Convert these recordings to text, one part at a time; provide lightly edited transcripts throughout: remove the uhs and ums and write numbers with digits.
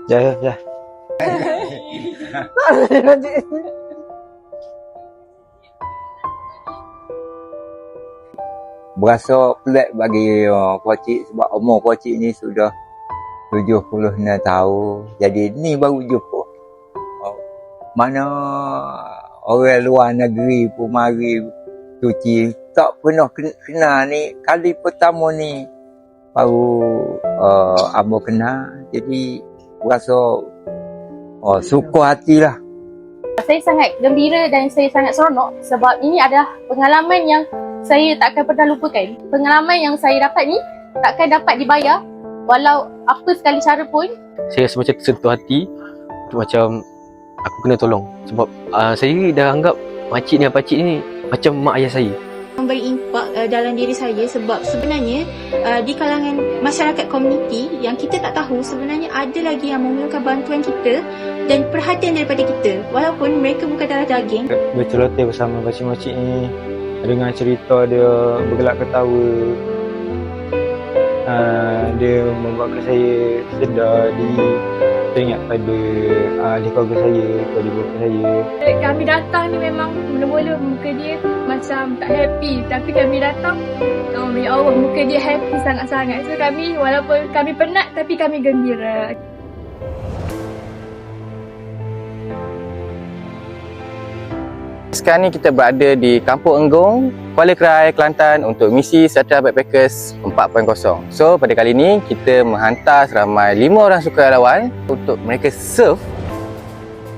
Ya. Berasa pelik bagi pocik sebab umur pocik ni sudah 76 tahun. Jadi ni baru jumpa. Mana orang luar negeri pun mari cuci. Tak pernah kenal ni. Kali pertama ni baru ambo kenal. Jadi berasa suka hatilah. Saya sangat gembira dan saya sangat seronok sebab ini adalah pengalaman yang saya takkan pernah lupakan. Pengalaman yang saya dapat ni takkan dapat dibayar walau apa sekali cara pun. Saya rasa macam tersentuh hati. Macam aku kena tolong. Sebab saya dah anggap makcik ni, pakcik ni macam mak ayah saya. Memberi impak dalam diri saya sebab sebenarnya di kalangan masyarakat komuniti yang kita tak tahu sebenarnya ada lagi yang memerlukan bantuan kita dan perhatian daripada kita walaupun mereka bukan darah daging. Berceloteh bersama makcik-makcik ni, dengar cerita dia bergelak ketawa, dia membuatkan saya sedar teringat pada ahli keluarga saya, keluarga bapa saya. Kami datang ni memang mula-mula muka dia macam tak happy, tapi kami datang, ya Allah, muka dia happy sangat-sangat. So kami, walaupun kami penat tapi kami gembira. Sekarang ni kita berada di Kampung Enggung, Kuala Krai, Kelantan untuk misi Sejahtera Backpackers 4.0. So pada kali ini kita menghantar seramai 5 orang sukarelawan untuk mereka serve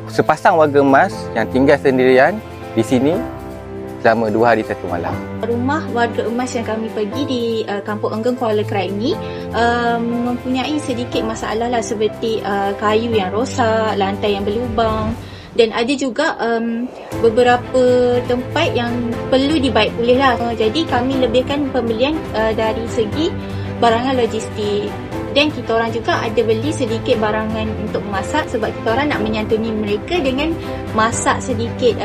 sepasang warga emas yang tinggal sendirian di sini selama 2 hari 1 malam. Rumah warga emas yang kami pergi di Kampung Enggung Kuala Krai ini mempunyai sedikit masalah lah, seperti kayu yang rosak, lantai yang berlubang. Dan ada juga beberapa tempat yang perlu dibaik pulih lah. Jadi kami lebihkan pembelian dari segi barangan logistik. Dan kita orang juga ada beli sedikit barangan untuk memasak sebab kita orang nak menyantuni mereka dengan masak sedikit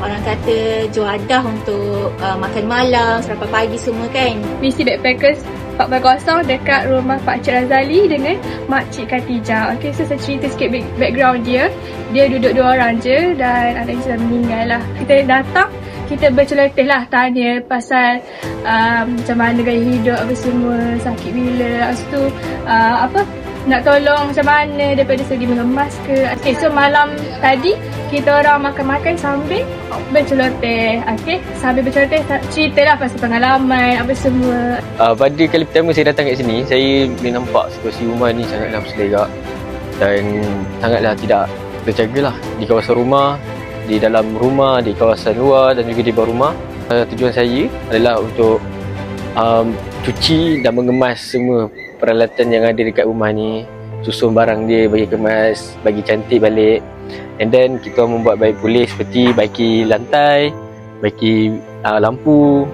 orang kata juadah untuk makan malam, sarapan pagi semua kan. Misi Backpackers 4.0 dekat rumah Pak Cik Razali dengan Mak Cik Khatijah. Okay, so saya cerita sikit background dia. Dia duduk 2 orang je dan anak sudah meninggal lah. Kita datang, kita berceloteh lah, tanya pasal macam mana gaya hidup apa semua, sakit bila, lepas tu nak tolong macam mana daripada segi mengemas ke. Okay, so malam tadi kita orang makan-makan sambil berceloteh. Okay, sambil berceloteh ceritalah pasal pengalaman apa semua. Pada kali pertama saya datang kat sini, saya boleh nampak situasi rumah ni sangatlah berselerak dan sangatlah tidak terjagalah di kawasan rumah, di dalam rumah, di kawasan luar dan juga di bawah rumah. Tujuan saya adalah untuk cuci dan mengemas semua peralatan yang ada dekat rumah ni, susun barang dia, bagi kemas, bagi cantik balik. And then kita membuat baik pulih seperti baiki lantai, baiki lampu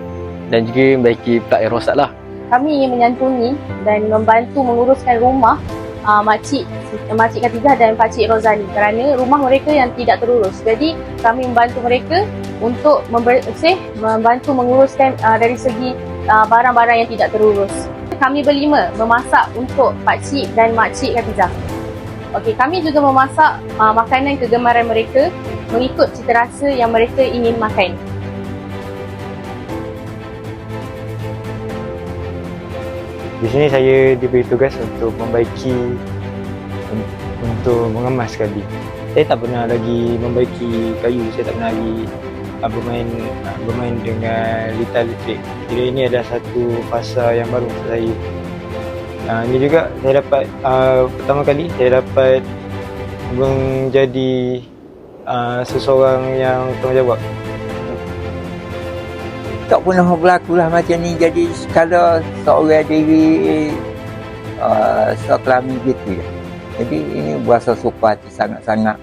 dan juga baiki plug yang rosak lah. Kami ingin menyantuni dan membantu menguruskan rumah Makcik Khatijah dan Pakcik Rozali kerana rumah mereka yang tidak terurus. Jadi kami membantu mereka untuk membersih, membantu menguruskan dari segi barang-barang yang tidak terurus. Kami berlima memasak untuk Pakcik dan Makcik Khatijah. Okey, kami juga memasak makanan kegemaran mereka mengikut cita rasa yang mereka ingin makan. Di sini saya diberi tugas untuk membaiki, untuk mengemas sekali. Saya tak pernah lagi membaiki kayu, saya tak pernah lagi bermain dengan litar elektrik. Jadi ini adalah satu fasa yang baru untuk saya. Ini juga saya dapat pertama kali saya dapat menjadi seseorang yang bertanggungjawab. Tak pernah berlaku lah macam ni. Jadi sekadar seorang diri sekelamin gitu ya. Jadi ini berasa suka hati sangat-sangat.